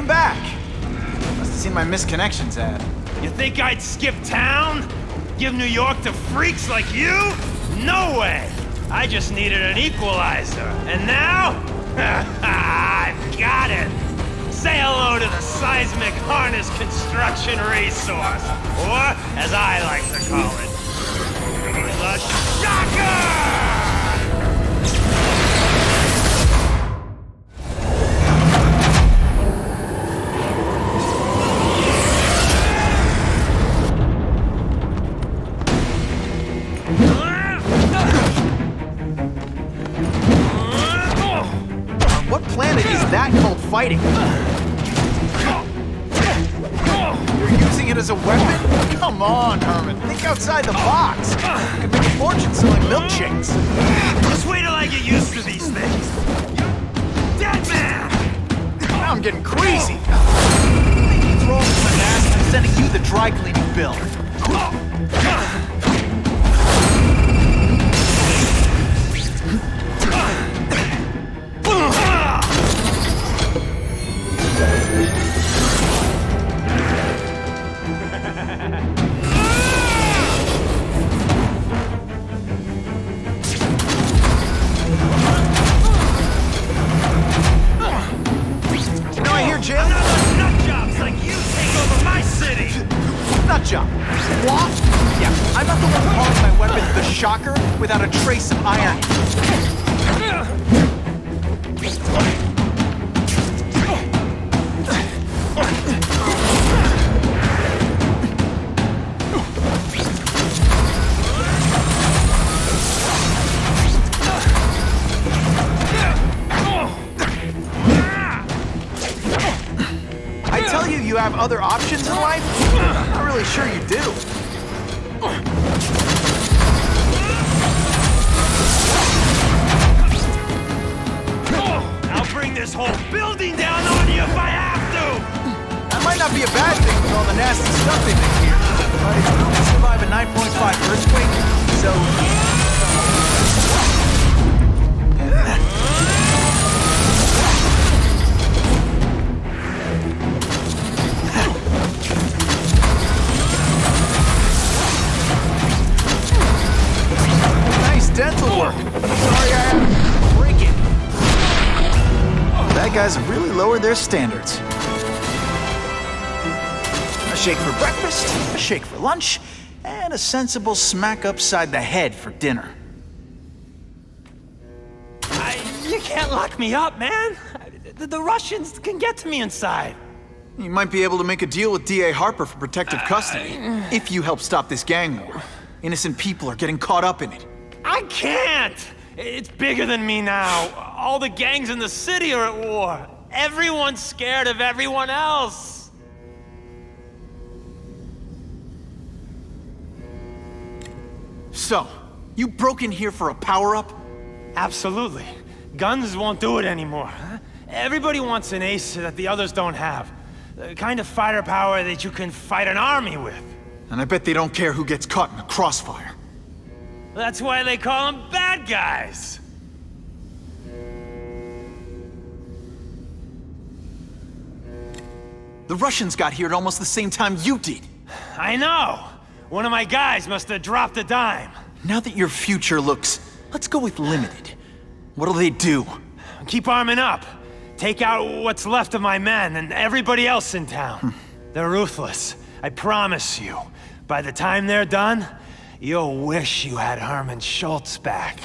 came back. Must have seen my missed connections ad. You think I'd skip town? Give New York to freaks like you? No way! I just needed an equalizer. And now? I've got it! Say hello to the seismic harness construction resource. Or, as I like to call it, the Shocker! What planet is that called fighting? You're using it as a weapon? Come on, Herman. Think outside the box. You could make a fortune selling milkshakes. Just wait till I get used to these things. Dead man! Now I'm getting crazy. He's rolling my ass and sending you the dry cleaning bill. Nutjob. What? Yeah, I'm not the one calling my weapon the Shocker without a trace of irony. I tell you, you have other options in life? I'm not really sure you do. I'll bring this whole building down on you if I have to! That might not be a bad thing with all the nasty stuff they make here. But it's proven to survive a 9.5 earthquake, so... dental work. Sorry I had to break it. Bad guys have really lowered their standards. A shake for breakfast, a shake for lunch, and a sensible smack upside the head for dinner. You can't lock me up, man. The Russians can get to me inside. You might be able to make a deal with D.A. Harper for protective custody, if you help stop this gang war. Innocent people are getting caught up in it. I can't! It's bigger than me now. All the gangs in the city are at war. Everyone's scared of everyone else. So, you broke in here for a power-up? Absolutely. Guns won't do it anymore. Everybody wants an ace that the others don't have. The kind of fighter power that you can fight an army with. And I bet they don't care who gets caught in the crossfire. That's why they call them bad guys. The Russians got here at almost the same time you did. I know. One of my guys must have dropped a dime. Now that your future looks, let's go with limited. What'll they do? Keep arming up. Take out what's left of my men and everybody else in town. They're ruthless. I promise you. By the time they're done, you'll wish you had Herman Schultz back.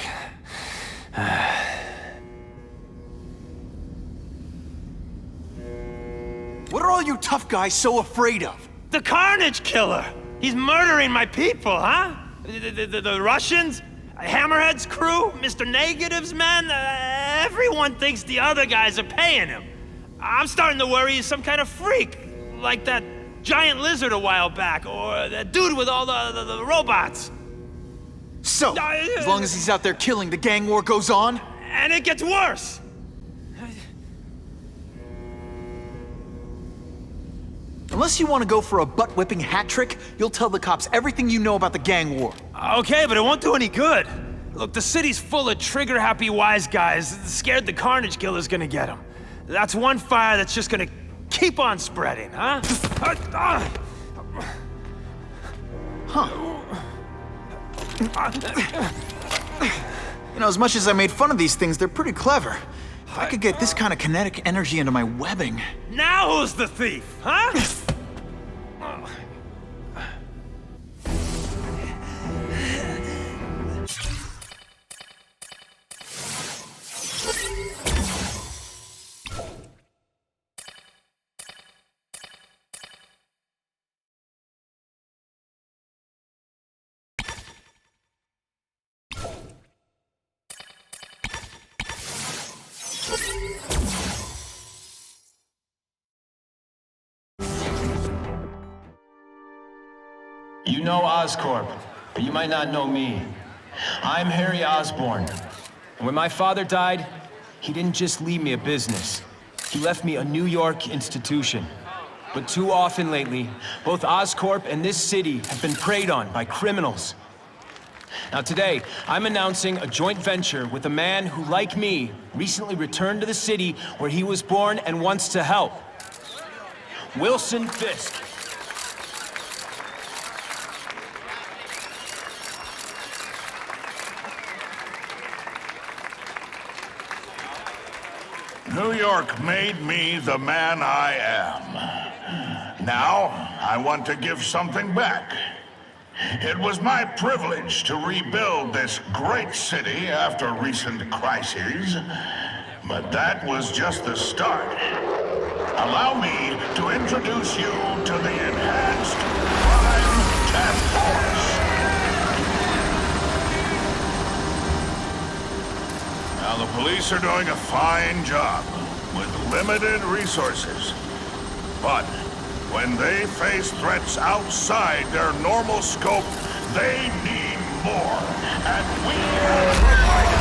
What are all you tough guys so afraid of? The Carnage killer! He's murdering my people, huh? The Russians? Hammerhead's crew? Mr. Negative's men? Everyone thinks the other guys are paying him. I'm starting to worry he's some kind of freak. Like that giant lizard a while back, or that dude with all the robots. So, as long as he's out there killing, the gang war goes on? And it gets worse! Unless you want to go for a butt-whipping hat trick, you'll tell the cops everything you know about the gang war. Okay, but it won't do any good. Look, the city's full of trigger-happy wise guys, scared the Carnage killer's gonna get them. That's one fire that's just gonna keep on spreading, huh? You know, as much as I made fun of these things, they're pretty clever. If I could get this kind of kinetic energy into my webbing... Now who's the thief, huh? You know Oscorp, but you might not know me. I'm Harry Osborn. And when my father died, he didn't just leave me a business. He left me a New York institution. But too often lately, both Oscorp and this city have been preyed on by criminals. Now today, I'm announcing a joint venture with a man who, like me, recently returned to the city where he was born and wants to help. Wilson Fisk. New York made me the man I am. Now, I want to give something back. It was my privilege to rebuild this great city after recent crises, but that was just the start. Allow me to introduce you to the Enhanced Crime Task Force. Now, the police are doing a fine job with limited resources. But when they face threats outside their normal scope, they need more. And we can provide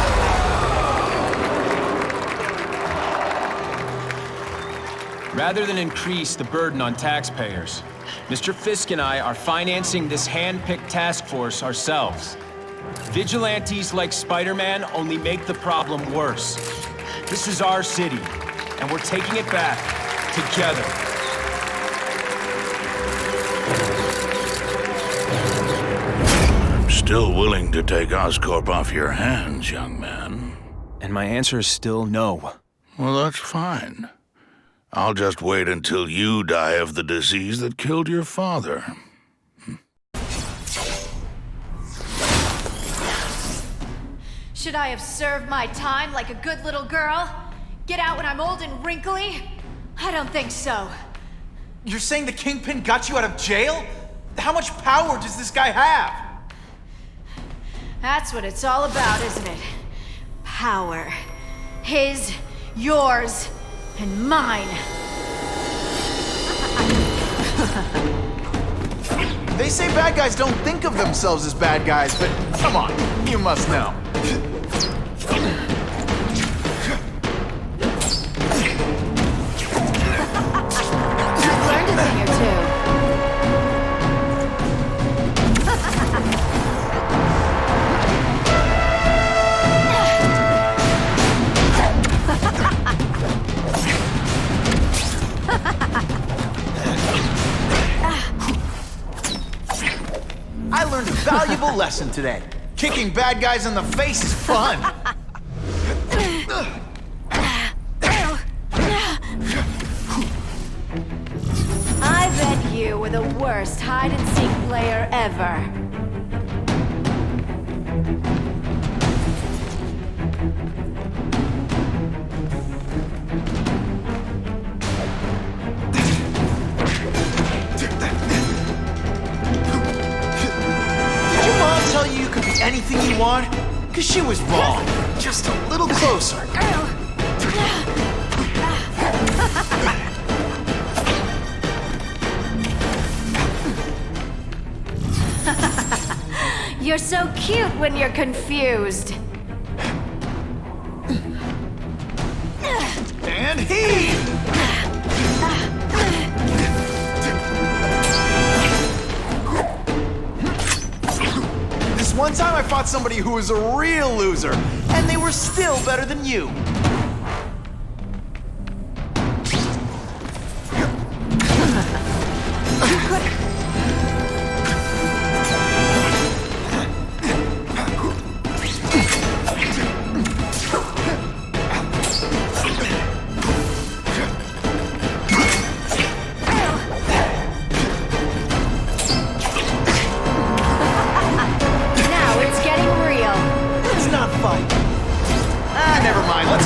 it. Rather than increase the burden on taxpayers, Mr. Fisk and I are financing this hand-picked task force ourselves. Vigilantes like Spiderman only make the problem worse. This is our city, and we're taking it back together. I'm still willing to take Oscorp off your hands, young man. And my answer is still no. Well, that's fine. I'll just wait until you die of the disease that killed your father. Should I have served my time like a good little girl? Get out when I'm old and wrinkly? I don't think so. You're saying the KingPin got you out of jail? How much power does this guy have? That's what it's all about, isn't it? Power. His, yours, and mine. They say bad guys don't think of themselves as bad guys, but come on, you must know. Learned a thing or two. I learned a valuable lesson today. Kicking bad guys in the face is fun. I bet you were the worst hide-and-seek player ever. Did your mom tell you you could be anything you want? Because she was wrong. Just a little closer. You're so cute when you're confused. And heave! This one time I fought somebody who was a real loser, and they were still better than you.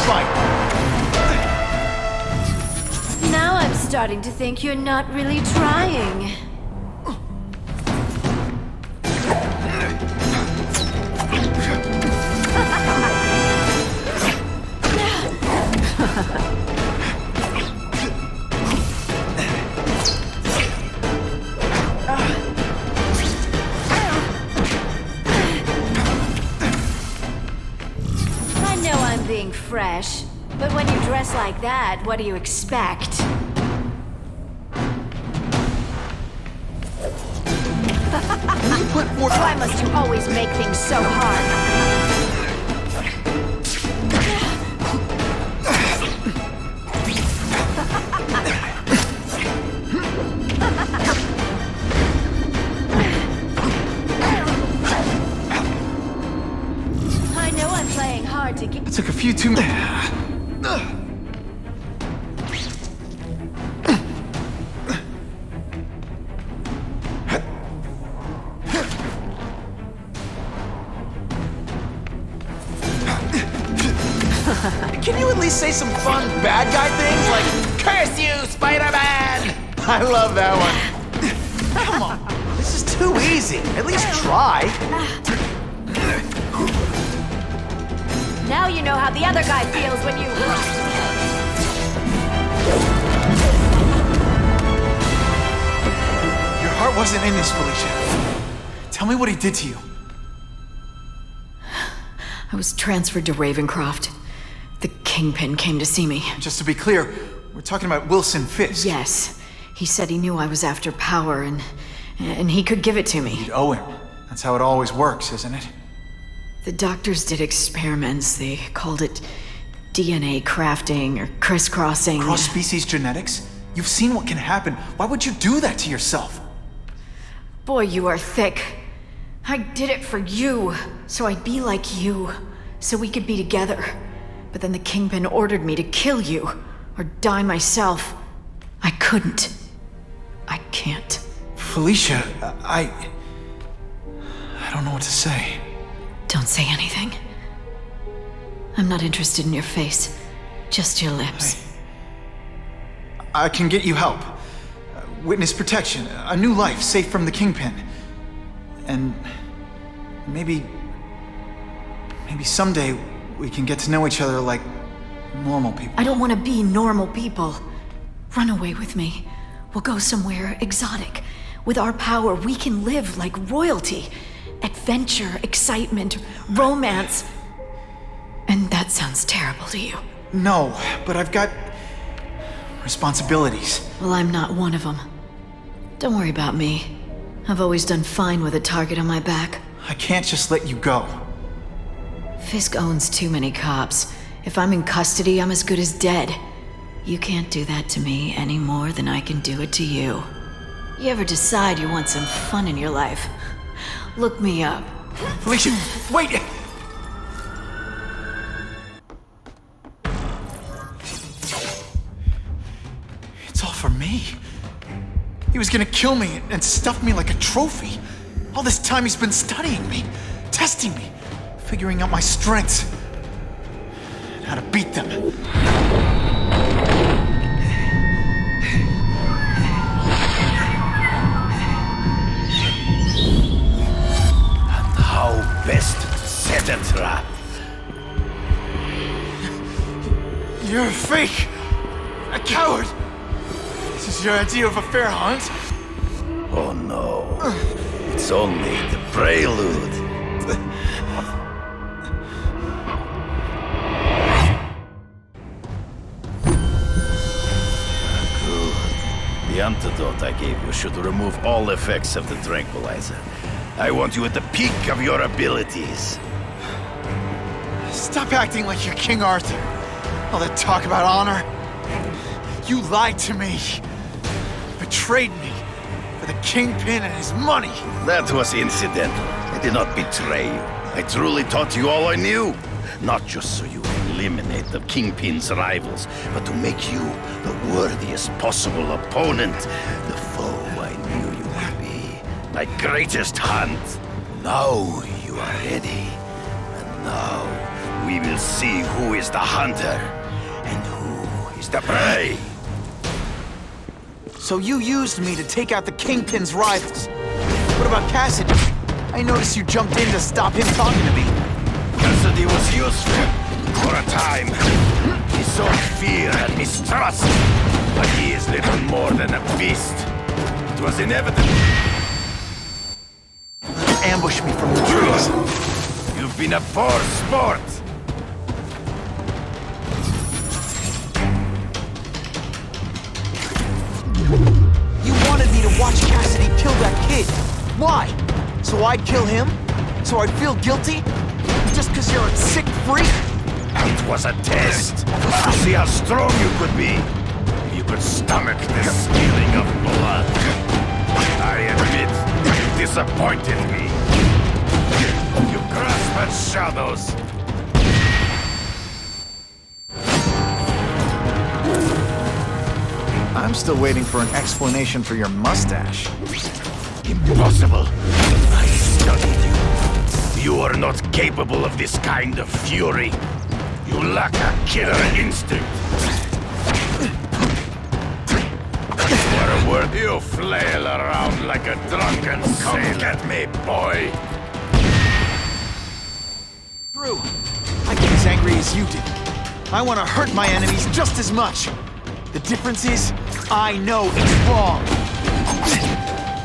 fight! Now I'm starting to think you're not really trying. I know I'm being fresh, but when you dress like that, what do you expect? Why must you always make things so hard? I know I'm playing hard to get. It took a few too many. Can you at least say some fun bad guy things like, "Curse you, Spiderman"? I love that one. Come on, this is too easy. At least try. Now you know how the other guy feels when you... Your heart wasn't in this, Felicia. Tell me what he did to you. I was transferred to Ravencroft. The KingPin came to see me. Just to be clear, we're talking about Wilson Fisk. Yes. He said he knew I was after power and he could give it to me. You'd owe him. That's how it always works, isn't it? The doctors did experiments. They called it DNA crafting or crisscrossing. Cross-species genetics? You've seen what can happen. Why would you do that to yourself? Boy, you are thick. I did it for you, so I'd be like you, so we could be together. But then the KingPin ordered me to kill you, or die myself. I couldn't. I can't. Felicia, I don't know what to say. Don't say anything. I'm not interested in your face, just your lips. I can get you help. Witness protection, a new life safe from the KingPin. And maybe someday we can get to know each other like normal people. I don't want to be normal people. Run away with me. We'll go somewhere exotic. With our power, we can live like royalty. Adventure, excitement, romance. And that sounds terrible to you. No, but I've got responsibilities. Well, I'm not one of them. Don't worry about me. I've always done fine with a target on my back. I can't just let you go. Fisk owns too many cops. If I'm in custody, I'm as good as dead. You can't do that to me any more than I can do it to you. You ever decide you want some fun in your life? Look me up. Felicia, wait! It's all for me. He was gonna kill me and stuff me like a trophy. All this time he's been studying me, testing me, figuring out my strengths, and how to beat them. How best to set a trap? You're a fake! A coward! This is your idea of a fair hunt? Oh no. It's only the prelude. Good. The antidote I gave you should remove all effects of the tranquilizer. I want you at the peak of your abilities. Stop acting like you're King Arthur. All that talk about honor. You lied to me. Betrayed me. For the KingPin and his money. That was incidental. I did not betray you. I truly taught you all I knew. Not just so you eliminate the KingPin's rivals, but to make you the worthiest possible opponent. The foe I knew you would be. My greatest hunt. Now you are ready. And now we will see who is the hunter and who is the prey. So you used me to take out the Kingpin's rivals. What about Cassidy? I noticed you jumped in to stop him talking to me. Cassidy was useful for a time. He sowed fear and mistrust, but he is little more than a beast. It was inevitable. Ambush me from the trees. You've been a poor sport. You wanted me to watch Cassidy kill that kid. Why? So I'd kill him? So I'd feel guilty? Just because you're a sick freak? It was a test to see how strong you could be. If you could stomach the spilling of blood. I admit, you disappointed me. You grasp at shadows. I'm still waiting for an explanation for your mustache. Impossible. I studied you. You are not capable of this kind of fury. You lack a killer instinct. For a word, you flail around like a drunken sailor. Come get me, boy. True. I get as angry as you did. I want to hurt my enemies just as much. The difference is, I know it's wrong.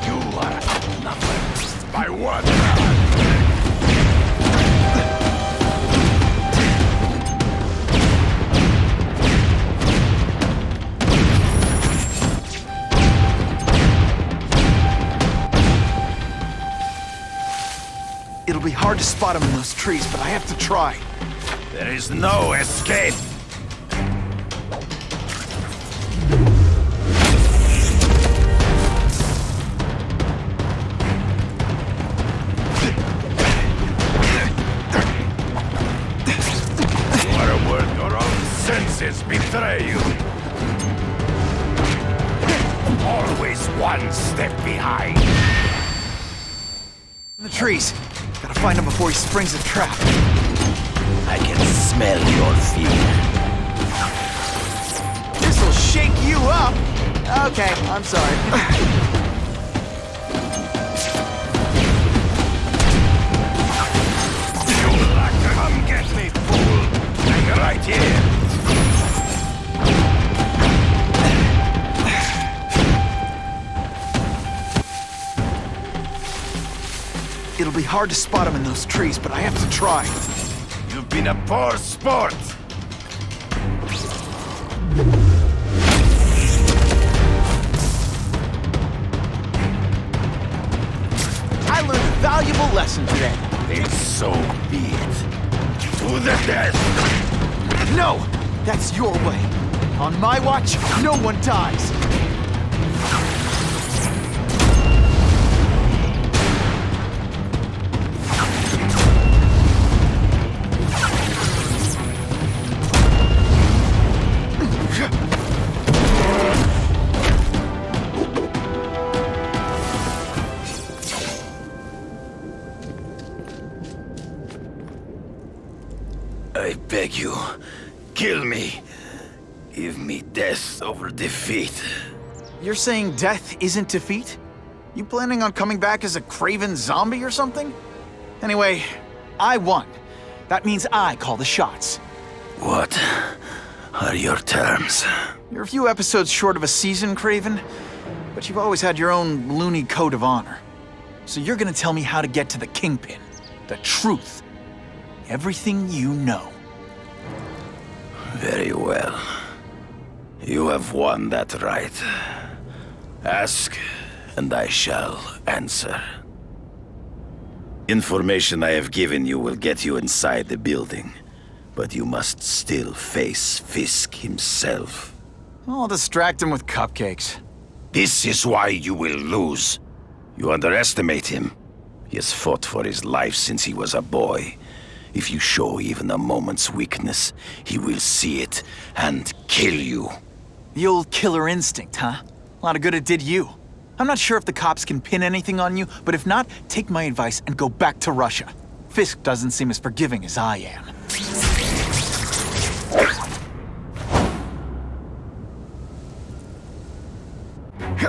You are outnumbered by one. It'll be hard to spot him in those trees, but I have to try. There is no escape. Betray you. Always one step behind. In the trees. Gotta find him before he springs a trap. I can smell your fear. This'll shake you up. Okay, I'm sorry. You like to come get me, fool. Hang right here. It'll be hard to spot him in those trees, but I have to try. You've been a poor sport. I learned a valuable lesson today. Then so be it. To the death. No! That's your way. On my watch, no one dies. I beg you, kill me. Give me death over defeat. You're saying death isn't defeat? You planning on coming back as a Kraven zombie or something? Anyway, I won. That means I call the shots. What are your terms? You're a few episodes short of a season, Kraven, but you've always had your own loony code of honor. So you're gonna tell me how to get to the Kingpin. The truth. Everything you know. Very well. You have won that right. Ask, and I shall answer. Information I have given you will get you inside the building, but you must still face Fisk himself. I'll distract him with cupcakes. This is why you will lose. You underestimate him. He has fought for his life since he was a boy. If you show even a moment's weakness, he will see it and kill you. The old killer instinct, huh? A lot of good it did you. I'm not sure if the cops can pin anything on you, but if not, take my advice and go back to Russia. Fisk doesn't seem as forgiving as I am.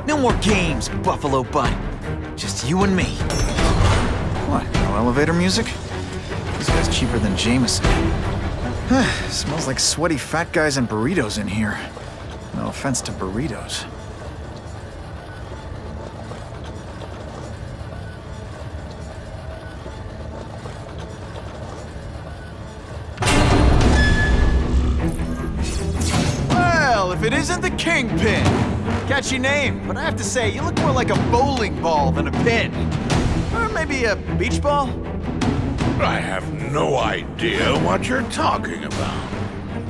No more games, Buffalo Butt. Just you and me. What, no elevator music? This guy's cheaper than Jameson. Smells like sweaty fat guys and burritos in here. No offense to burritos. Well, if it isn't the KingPin. Catchy name, but I have to say, you look more like a bowling ball than a pin. Or maybe a beach ball? I have no idea what you're talking about.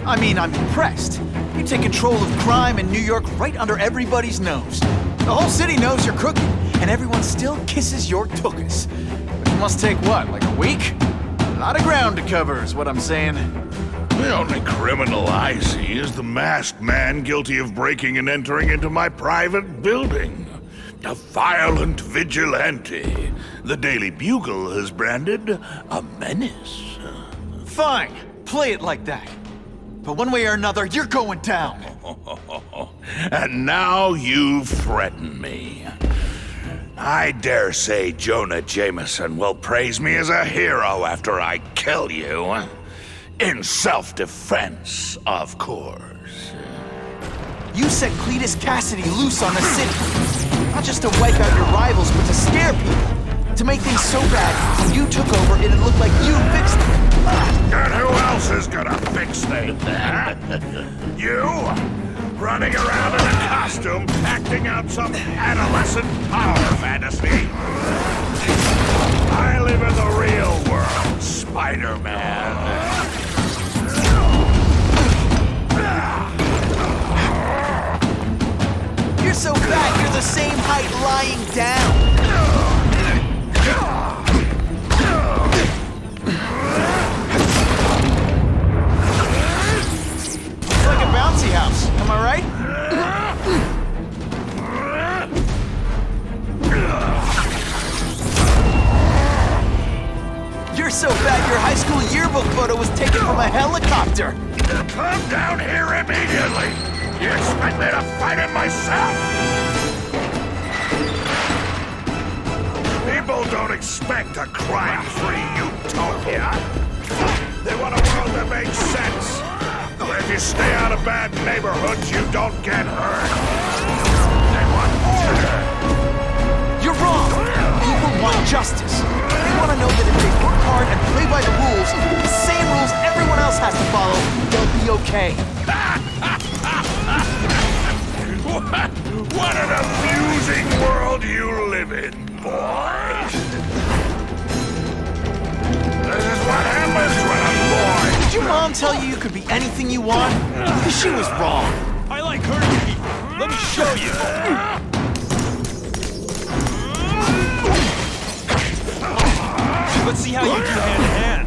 I mean, I'm impressed. You take control of crime in New York right under everybody's nose. The whole city knows you're crooked, and everyone still kisses your tuchus. Which must take what, like a week? A lot of ground to cover is what I'm saying. The only criminal I see is the masked man guilty of breaking and entering into my private building. A violent vigilante. The Daily Bugle has branded a menace. Fine, play it like that. But one way or another, you're going down. And now you threaten me. I dare say Jonah Jameson will praise me as a hero after I kill you. In self-defense, of course. You set Cletus Cassidy loose on the city. Not just to wipe out your rivals, but to scare people. To make things so bad, when you took over, it'd look like you fixed it. And who else is gonna fix things, huh? You? Running around in a costume, acting out some adolescent power fantasy? I live in the real world, Spiderman. You're so fat, you're the same height lying down. It's like a bouncy house, am I right? You're so fat, your high school yearbook photo was taken from a helicopter. Come down here immediately! You expect me to fight it myself? People don't expect a crime-free utopia. They want a world that makes sense. Where if you stay out of bad neighborhoods, you don't get hurt. They want order. You're wrong. People want justice. They want to know that if they work hard and play by the rules, the same rules everyone else has to follow, they'll be okay. What an amusing world you live in, boy. This is what happens when a boy... Did your mom tell you you could be anything you want? Because she was wrong. I like hurting people. Let me show you. Let's see how you do hand-to-hand.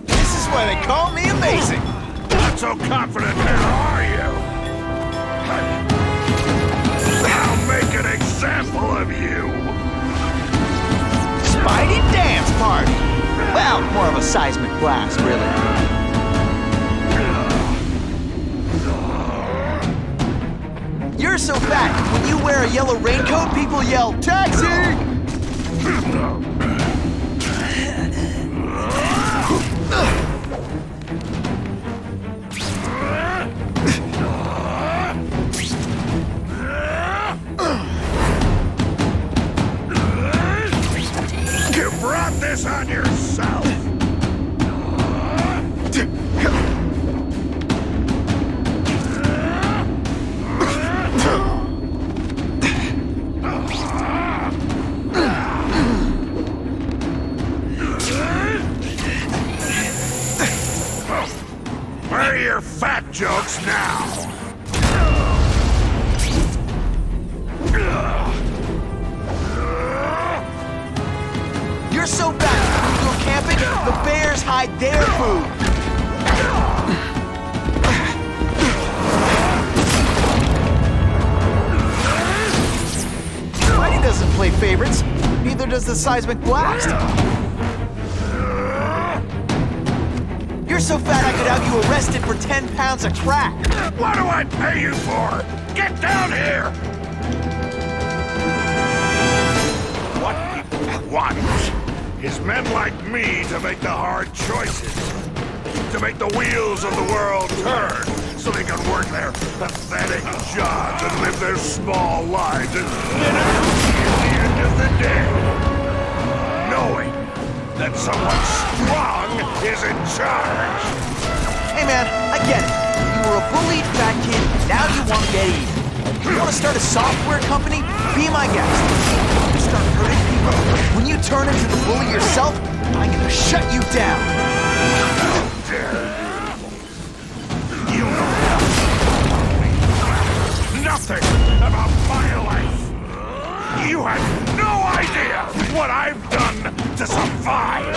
This is why they call me amazing. Not so confident now, are you? I'll make an example of you. Spidey dance party. Well, more of a seismic blast, really. You're so fat, when you wear a yellow raincoat, people yell, "Taxi!" You brought this on yourself. Where are your fat jokes now? You're so fat, when you go camping, the bears hide their food. Spidey doesn't play favorites. Neither does the seismic blast. You're so fat I could have you arrested for 10 pounds of crack. What do I pay you for? Get down here! Want is men like me to make the hard choices. To make the wheels of the world turn so they can work their pathetic jobs and live their small lives and at the end of the day, knowing that someone strong is in charge. Hey man, I get it. You were a bullied fat kid, now you want to get even. You want to start a software company? Be my guest. You start hurting people. When you turn into the bully yourself, I'm gonna shut you down. You know nothing about my life. You have no idea what I've done to survive.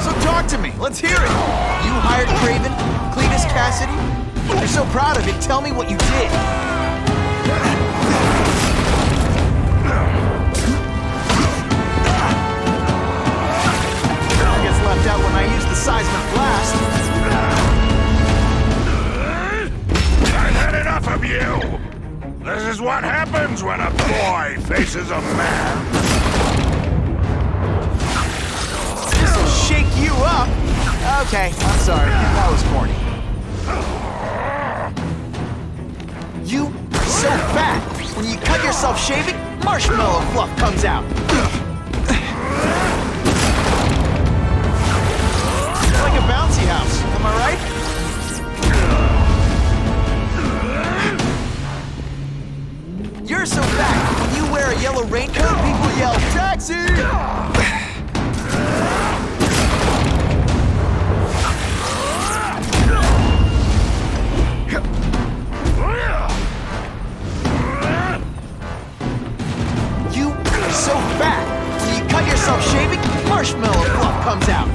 So talk to me, let's hear it. You hired Kraven, Cletus Cassidy? You're so proud of it, tell me what you did. Gets left out when I use the seismic blast. I've had enough of you! This is what happens when a boy faces a man. This'll shake you up. Okay, I'm sorry, that was corny. You are so fat. When you cut yourself shaving, marshmallow fluff comes out. Like a bouncy house, am I right? You're so fat, when you wear a yellow raincoat, people yell, "Taxi!" You are so fat, when you cut yourself shaving, marshmallow fluff comes out.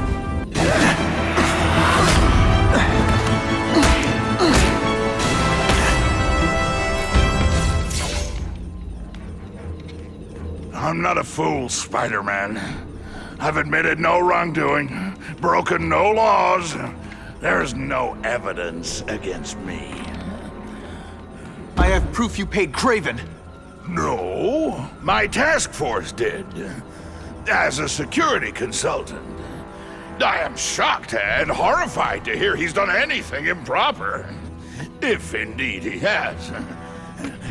I'm not a fool, Spider-Man. I've admitted no wrongdoing, broken no laws. There's no evidence against me. I have proof you paid Kraven. No, my task force did. As a security consultant. I am shocked and horrified to hear he's done anything improper. If indeed he has.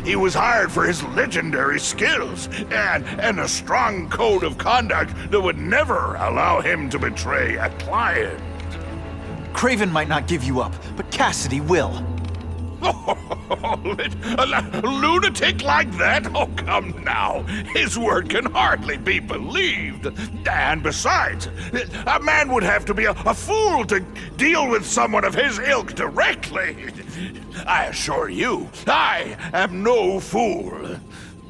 He was hired for his legendary skills and a strong code of conduct that would never allow him to betray a client. Kraven might not give you up, but Cassidy will. A lunatic like that? Oh, come now. His word can hardly be believed. And besides, a man would have to be a fool to deal with someone of his ilk directly. I assure you, I am no fool.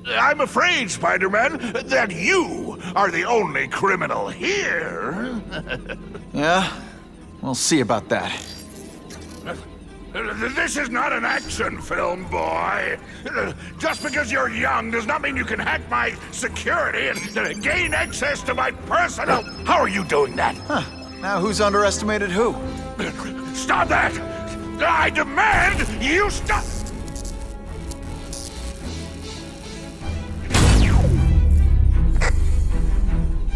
I'm afraid, Spider-Man, that you are the only criminal here. Yeah? We'll see about that. This is not an action film, boy. Just because you're young does not mean you can hack my security and gain access to my personal... How are you doing that? Huh. Now who's underestimated who? Stop that! I demand you stop!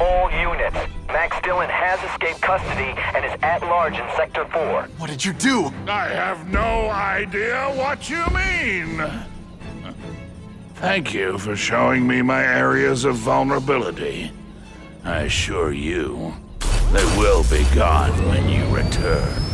All units. Max Dillon has escaped custody and is at large in Sector 4. What did you do? I have no idea what you mean. Thank you for showing me my areas of vulnerability. I assure you, they will be gone when you return.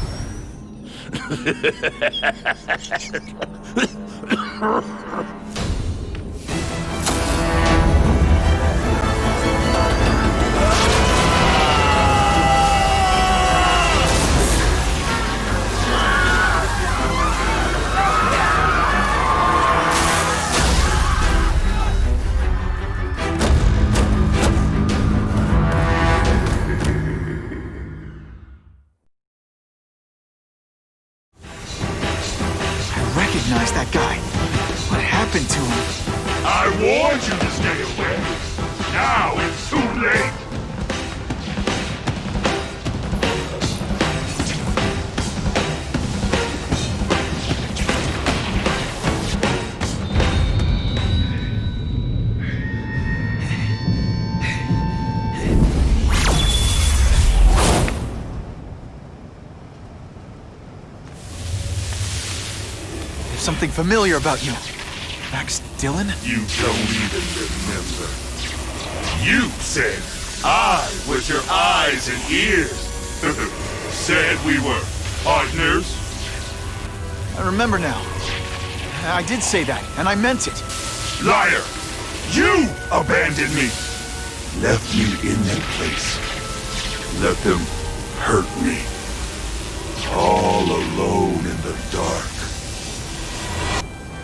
Recognize that guy. What happened to him? I warned you to stay away. Now it's too late. something familiar about you. Max Dillon? You don't even remember. You said I was your eyes and ears. Said we were partners. I remember now. I did say that, and I meant it. Liar! You abandoned me! Left me in that place. Let them hurt me. All alone in the dark.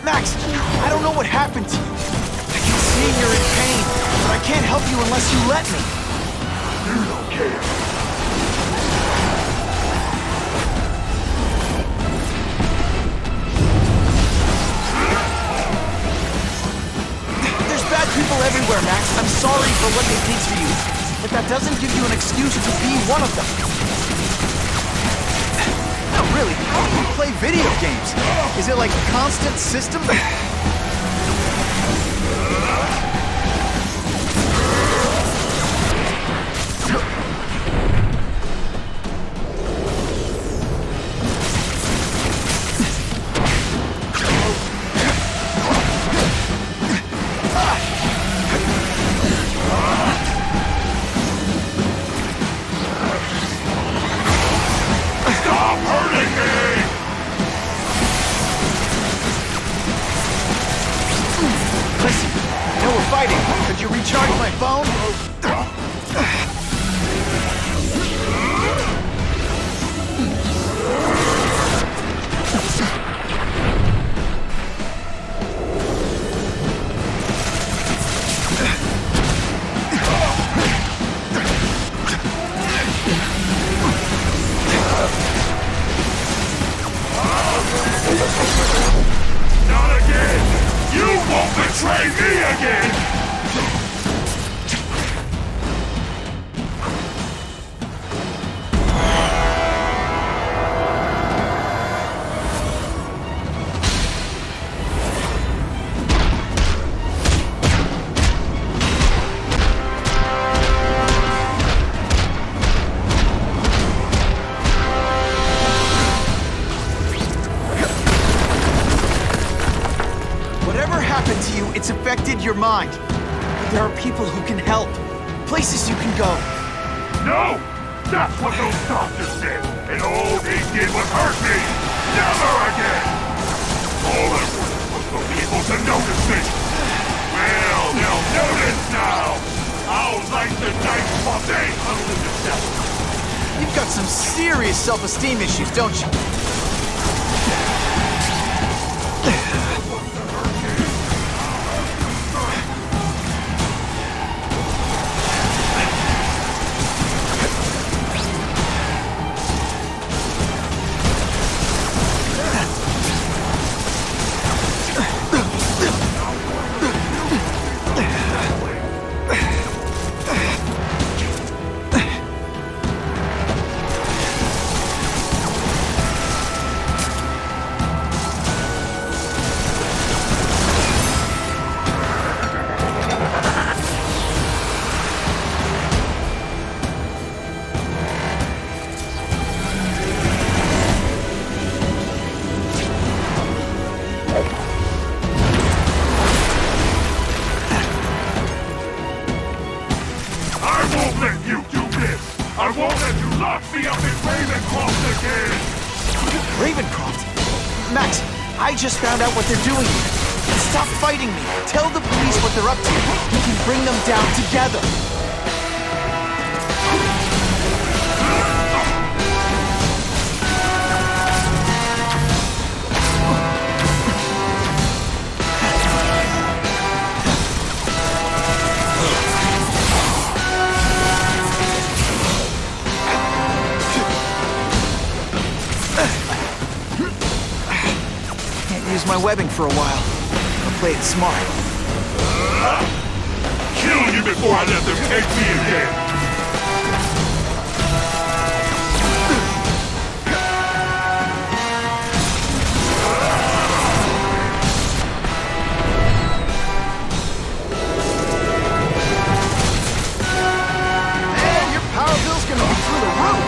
Max, I don't know what happened to you. I can see you're in pain, but I can't help you unless you let me. You don't care. There's bad people everywhere, Max. I'm sorry for what they did to you. But that doesn't give you an excuse to be one of them. No, really, how do you play video games? Is it like a constant system? Could you recharge my phone? Not again! You won't betray me again! It's affected your mind. But there are people who can help. Places you can go. No! That's what those doctors said! And all they did was hurt me! Never again! All I wanted was for people to notice me! Well, they'll notice now! I'll light the night while they huddle in the cellar! You've got some serious self-esteem issues, don't you? I just found out what they're doing here. Stop fighting me. Tell the police what they're up to. We can bring them down together. Use my webbing for a while. I'll play it smart. Kill you before I let them take me again! Man, your power bill's gonna be through the roof!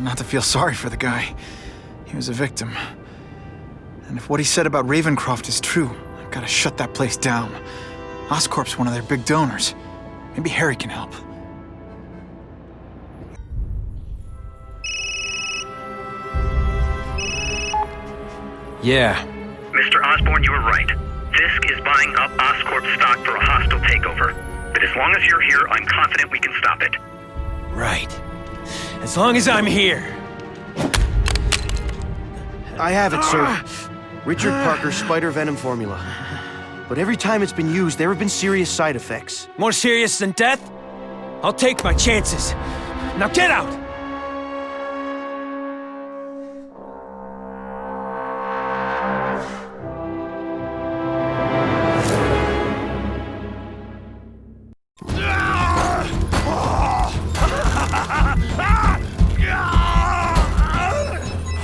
not to feel sorry for the guy. He was a victim. And if what he said about Ravencroft is true, I've got to shut that place down. Oscorp's one of their big donors. Maybe Harry can help. Yeah. Mr. Osborn, you were right. Fisk is buying up Oscorp stock for a hostile takeover. But as long as you're here, I'm confident we can stop it. Right. As long as I'm here. I have it, sir. Richard Parker's spider venom formula. But every time it's been used, there have been serious side effects. More serious than death? I'll take my chances. Now get out!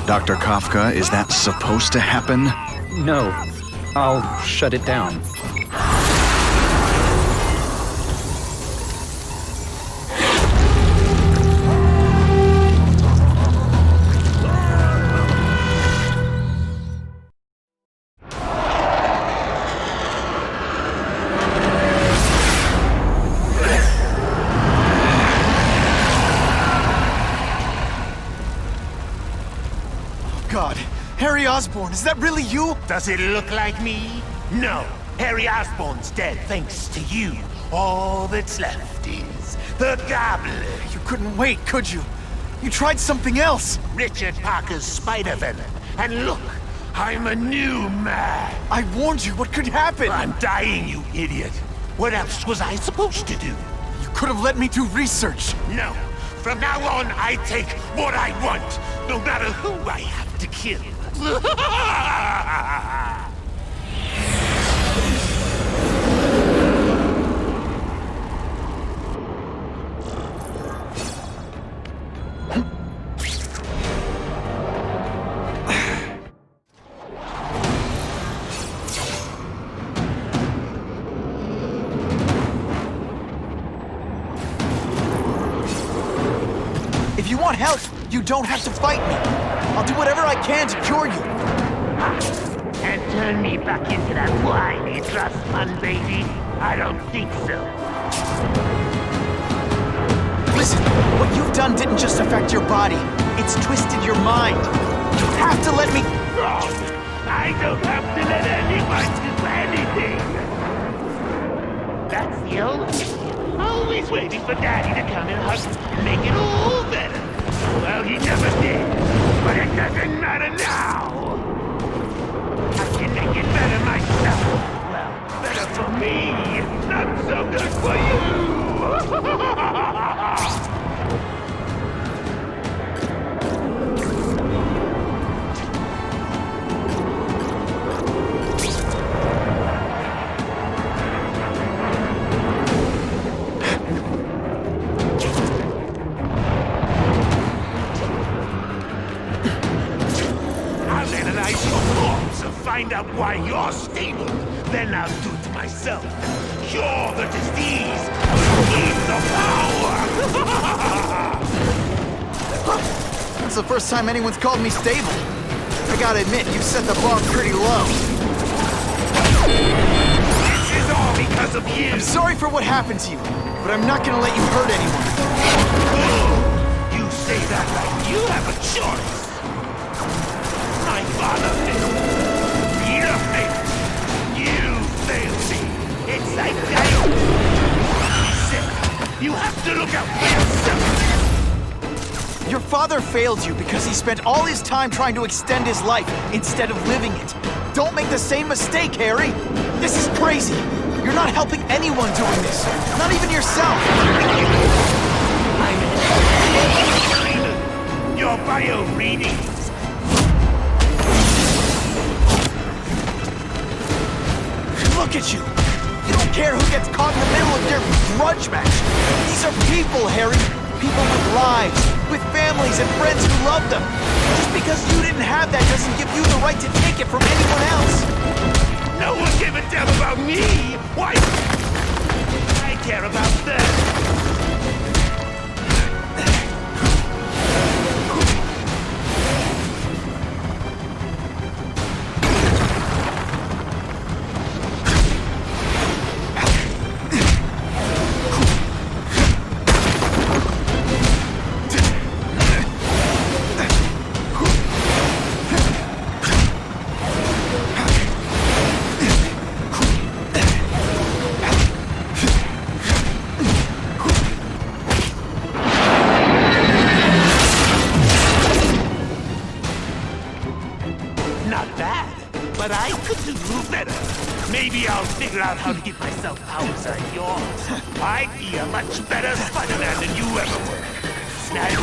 Dr. Kafka, is that supposed to happen? No. I'll shut it down. God, Harry Osborn, is that really you? Does it look like me? No. Harry Osborn's dead thanks to you. All that's left is the Goblin. You couldn't wait, could you? You tried something else. Richard Parker's spider venom. And look, I'm a new man. I warned you, what could happen? I'm dying, you idiot. What else was I supposed to do? You could have let me do research. No. From now on, I take what I want, no matter who I have to kill. If you want help, you don't have to fight me. I'll do whatever I can to cure you. And turn me back into that whiny trust fund baby? I don't think so. Listen, what you've done didn't just affect your body. It's twisted your mind. You have to let me... Wrong! I don't have to let anyone do anything! That's the old thing. Always waiting for Daddy to come and hug and make it all better. Well, he never did. But it doesn't matter now! I can make it better myself. Well, better for me. Not so good for you! Find out why you're stable, then I'll do it myself. Cure the disease, keep the power! That's the first time anyone's called me stable. I gotta admit, you set the bar pretty low. This is all because of you! I'm sorry for what happened to you, but I'm not gonna let you hurt anyone. Oh, you say that like you have a choice. My father failed. Peter failed. You failed me. It's like that. He said, you have to look out for yourself. Your father failed you because he spent all his time trying to extend his life instead of living it. Don't make the same mistake, Harry. This is crazy. You're not helping anyone doing this. Not even yourself. Your bio readings. Look at you! You don't care who gets caught in the middle of your grudge match! These are people, Harry! People with lives, with families and friends who love them! Just because you didn't have that doesn't give you the right to take it from anyone else! No one gave a damn about me! Why? I care about them! Maybe I'll figure out how to get myself powers like yours. I'd be a much better Spider-Man than you ever were. Snag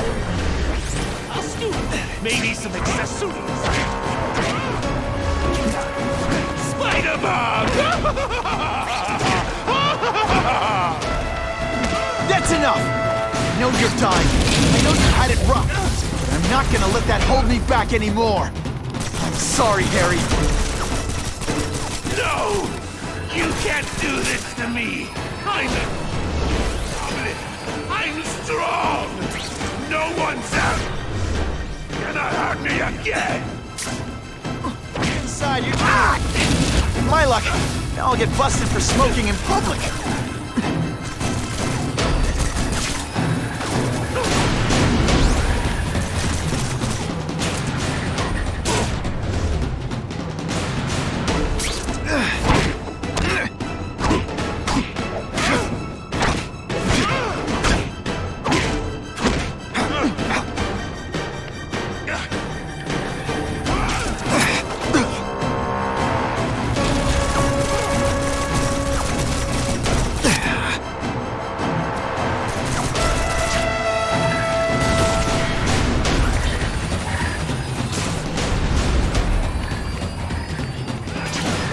costume, maybe some accessories. Spider-Man! That's enough! I know you're dying. I know you had it rough. But I'm not gonna let that hold me back anymore. I'm sorry, Harry. No! You can't do this to me! I'm dominant! I'm strong! No one's out! Gonna hurt me again! Inside you. Ah! My luck. Now I'll get busted for smoking in public.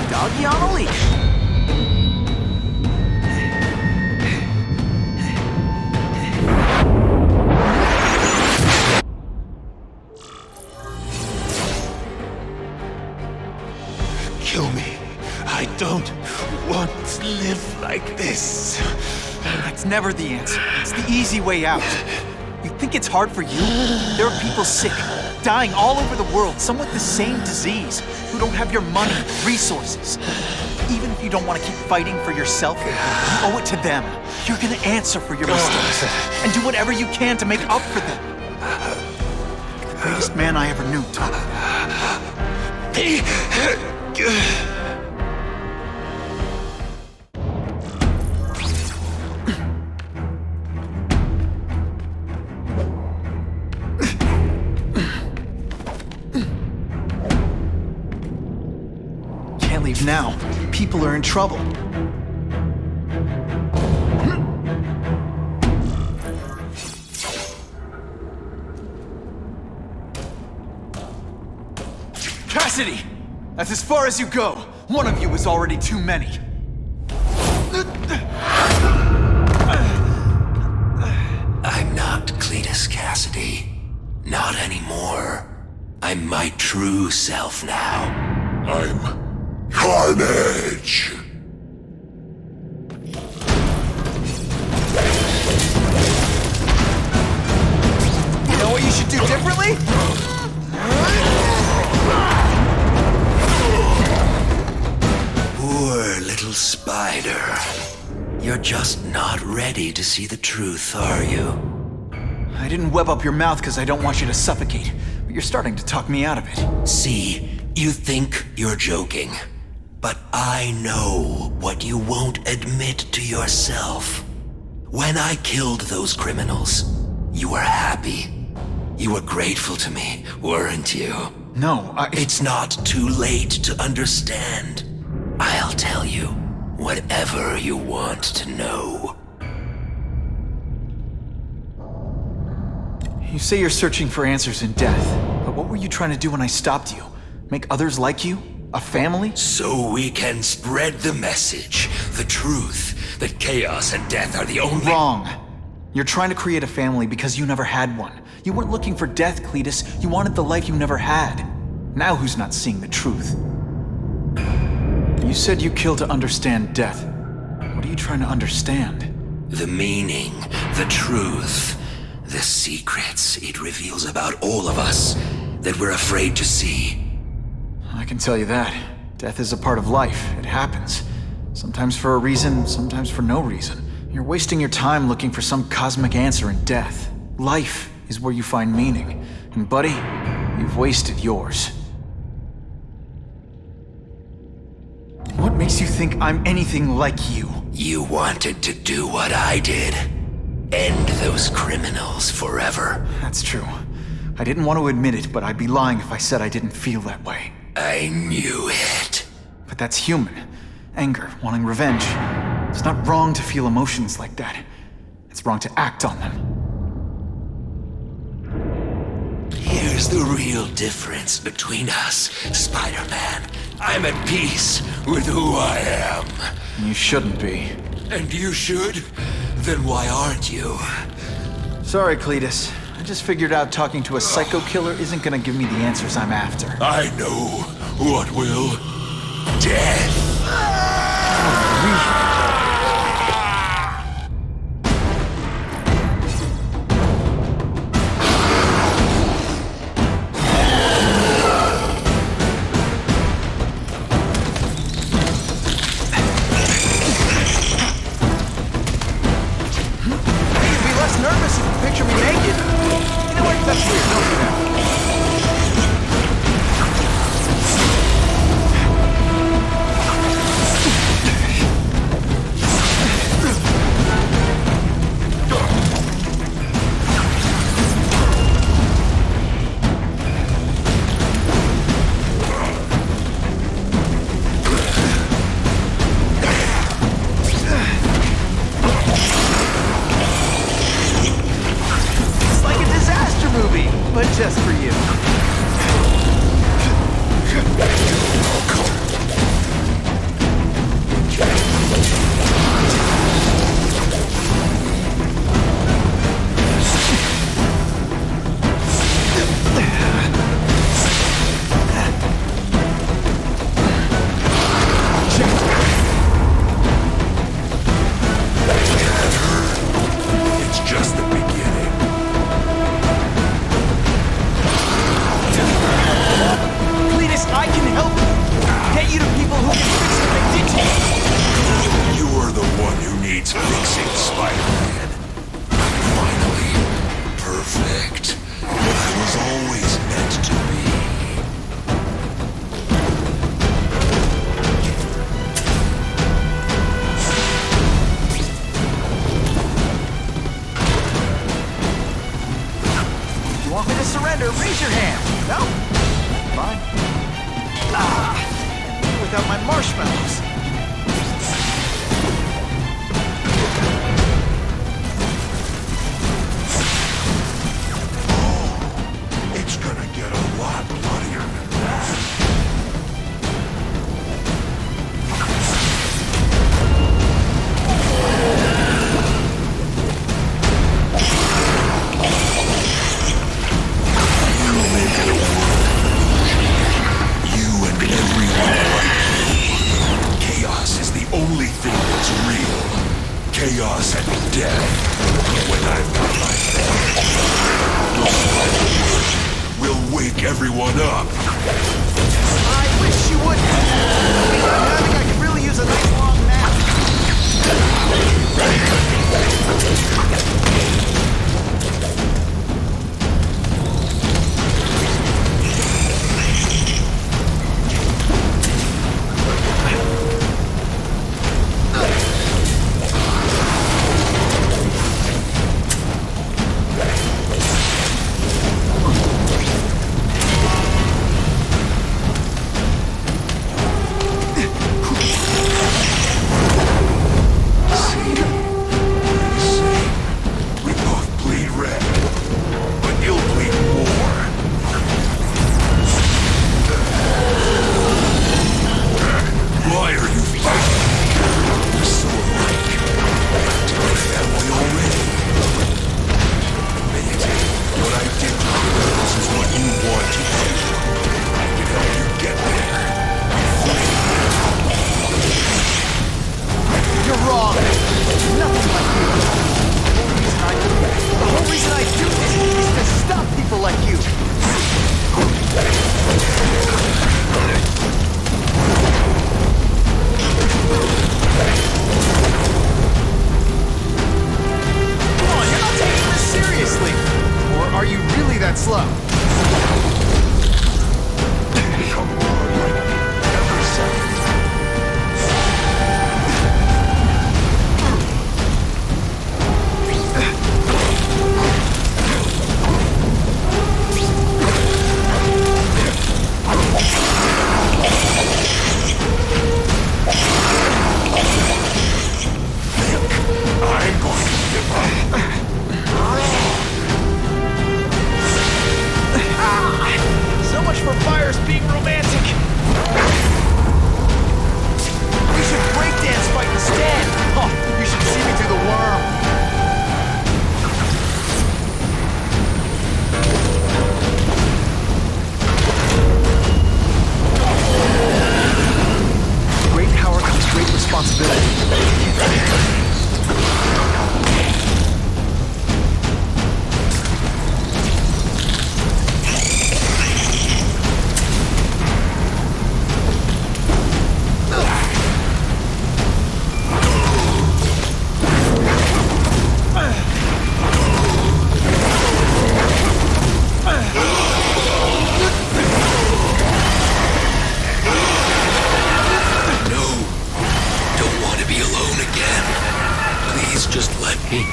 Doggy on a leash. Kill me. I don't want to live like this. That's never the answer. It's the easy way out. You think it's hard for you? There are people sick, dying all over the world, some with the same disease, who don't have your money, resources. Even if you don't want to keep fighting for yourself, you owe it to them. You're gonna answer for your mistakes, and do whatever you can to make up for them. The greatest man I ever knew, Tom. Can't leave now. People are in trouble. Cassidy! That's as far as you go. One of you is already too many. I'm not Cletus Cassidy. Not anymore. I'm my true self now. I'm Carnage! You know what you should do differently? Poor little spider. You're just not ready to see the truth, are you? I didn't web up your mouth because I don't want you to suffocate, but you're starting to talk me out of it. See, you think you're joking, but I know what you won't admit to yourself. When I killed those criminals, you were happy. You were grateful to me, weren't you? No, It's not too late to understand. I'll tell you whatever you want to know. You say you're searching for answers in death, but what were you trying to do when I stopped you? Make others like you? A family? So we can spread the message, the truth, that chaos and death are the only— Wrong. You're trying to create a family because you never had one. You weren't looking for death, Cletus. You wanted the life you never had. Now who's not seeing the truth? You said you kill to understand death. What are you trying to understand? The meaning, the truth, the secrets it reveals about all of us that we're afraid to see. I can tell you that. Death is a part of life. It happens. Sometimes for a reason, sometimes for no reason. You're wasting your time looking for some cosmic answer in death. Life is where you find meaning. And buddy, you've wasted yours. What makes you think I'm anything like you? You wanted to do what I did. End those criminals forever. That's true. I didn't want to admit it, but I'd be lying if I said I didn't feel that way. I knew it. But that's human. Anger, wanting revenge. It's not wrong to feel emotions like that. It's wrong to act on them. Here's the real difference between us, Spider-Man. I'm at peace with who I am. You shouldn't be. And you should? Then why aren't you? Sorry, Cletus. I just figured out talking to a psycho killer isn't gonna give me the answers I'm after. I know what will. Death! Just for you. It's just the beginning. I can help you. Get you to people who can fix what they did to you. You're the one who needs fixing, Spider-Man. Finally. Perfect. I was always meant to be. You want me to surrender? Raise your hand. No? Fine. Without my marshmallows. Oh, it's gonna get a lot bloodier than that. You make it a you and everyone. Chaos is the only thing that's real. Chaos and death. When I've got my thoughts, we'll wake everyone up. I wish you would. I could really use a nice long nap.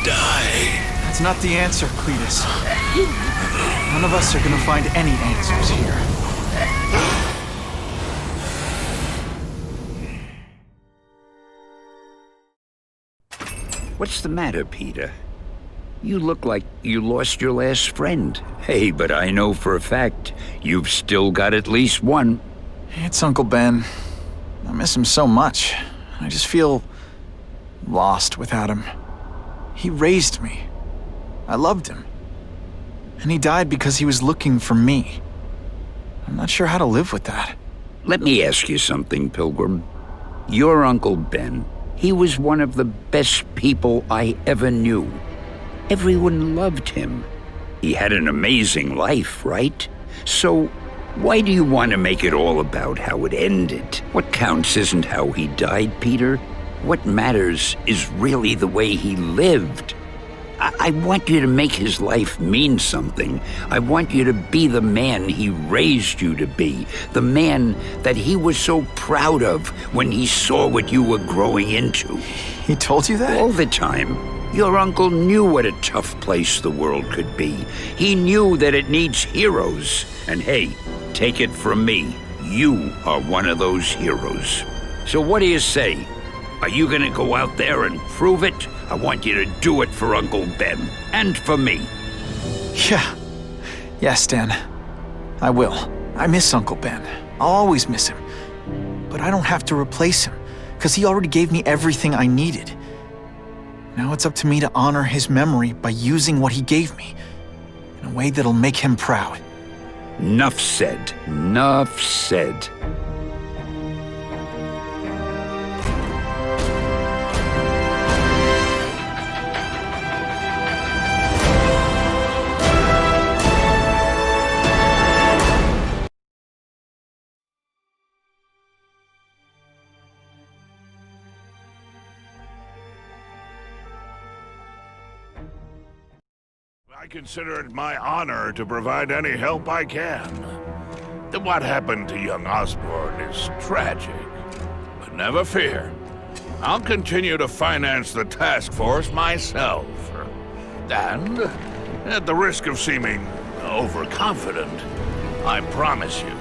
die. That's not the answer, Cletus. None of us are gonna find any answers here. What's the matter, Peter? You look like you lost your last friend. Hey, but I know for a fact you've still got at least one. It's Uncle Ben. I miss him so much. I just feel lost without him. He raised me. I loved him. And he died because he was looking for me. I'm not sure how to live with that. Let me ask you something, Pilgrim. Your Uncle Ben, he was one of the best people I ever knew. Everyone loved him. He had an amazing life, right? So, why do you want to make it all about how it ended? What counts isn't how he died, Peter. What matters is really the way he lived. I want you to make his life mean something. I want you to be the man he raised you to be. The man that he was so proud of when he saw what you were growing into. He told you that? All the time. Your uncle knew what a tough place the world could be. He knew that it needs heroes. And hey, take it from me, you are one of those heroes. So what do you say? Are you gonna go out there and prove it? I want you to do it for Uncle Ben, and for me. Yeah. Yes, Dan. I will. I miss Uncle Ben. I'll always miss him. But I don't have to replace him, because he already gave me everything I needed. Now it's up to me to honor his memory by using what he gave me, in a way that'll make him proud. Nuff said. Nuff said. I consider it my honor to provide any help I can. What happened to young Osborn is tragic, but never fear. I'll continue to finance the task force myself. And, at the risk of seeming overconfident, I promise you,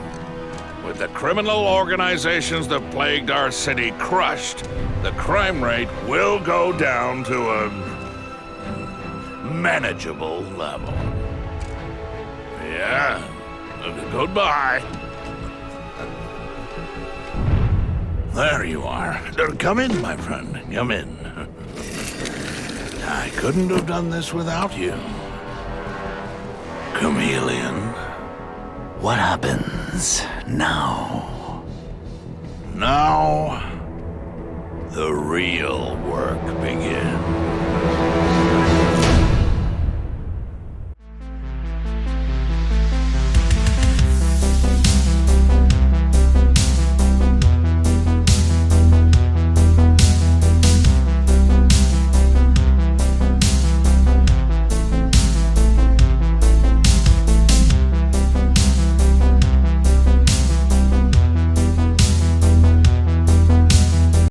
with the criminal organizations that plagued our city crushed, the crime rate will go down to a manageable level. Yeah, goodbye. There you are. Come in, my friend. Come in. I couldn't have done this without you. Chameleon. What happens now? Now, the real work begins.